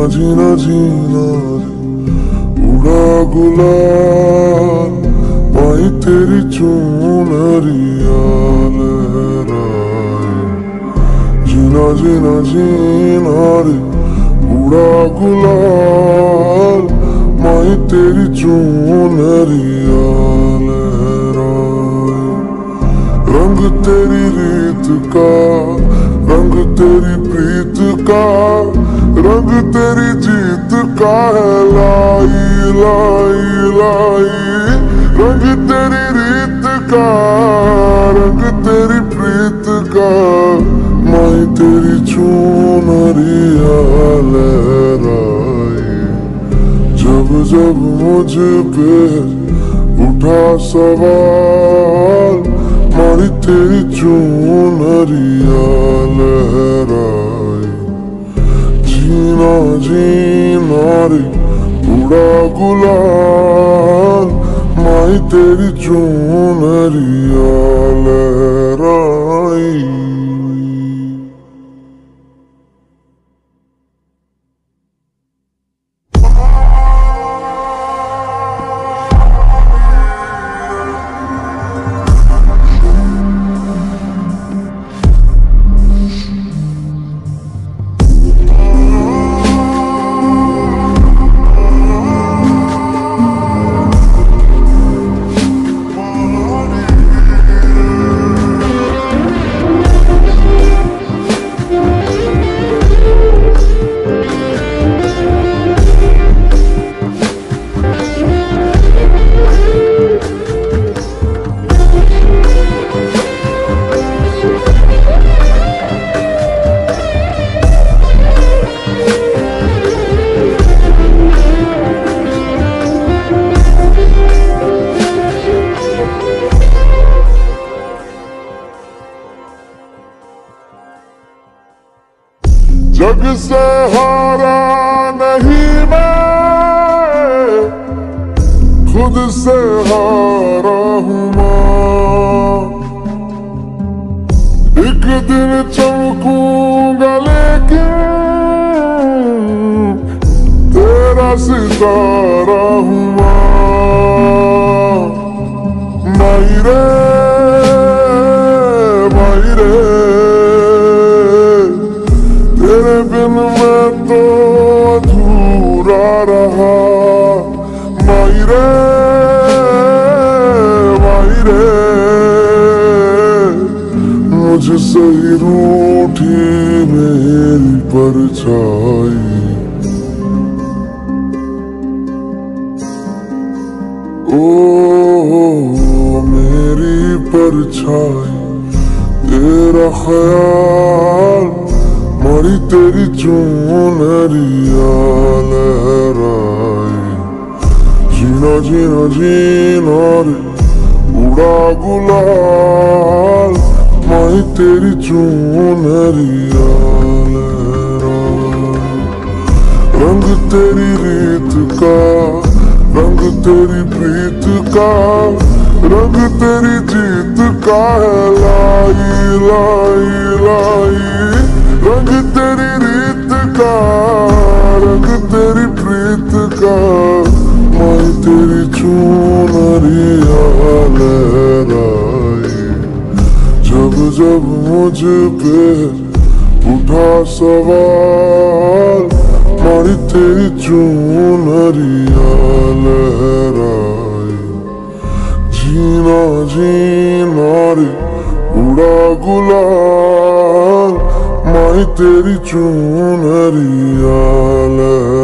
जीना जीना उड़ा गुलाल पाई तेरी चूनरिया लहराए। जीना जीना जीना रे उड़ा गुलाल माई तेरी चूनरिया लहराए। रंग तेरी रीत का रंग तेरी प्रीत का रंग तेरी जीत का है लाई लाई लाई। रंग तेरी रीत का रंग तेरी प्रीत का माई तेरी चूनरिया लहराए। जब जब मुझ पे उठा सवाल माई तेरी चूनरिया लहराए। जीना जीना रे उड़ा गुलाल माई तेरी चूनरिया लहराई। जग से हारा नहीं मैं खुद से हारा हूँ माँ। एक दिन चमकूंगा लेकिन तेरा सितारा हूँ माँ। माई रे माई रे तेरे बिन मैं तो अधूरा रहा। माई रे मुझसे ही रूठी मेरी परछाई। ओ मेरी परछाई तेरा ख्याल मारी तेरी चूनरिया लहराए। जीना जीना जीना रे उड़ा गुलाल माई तेरी चूनरिया लहराए। रंग तेरी रीत का रंग तेरी प्रीत का रंग तेरी जीत का है लाई लाई लाई। रंग तेरी रीत का रंग तेरी प्रीत का माई तेरी चूनरिया लहराए। जब जब मुझ पे उठा सवाल माई तेरी चूनरिया लहराए। जीना जीना रे उड़ा गुलाल माई तेरी चूनरिया लहराए।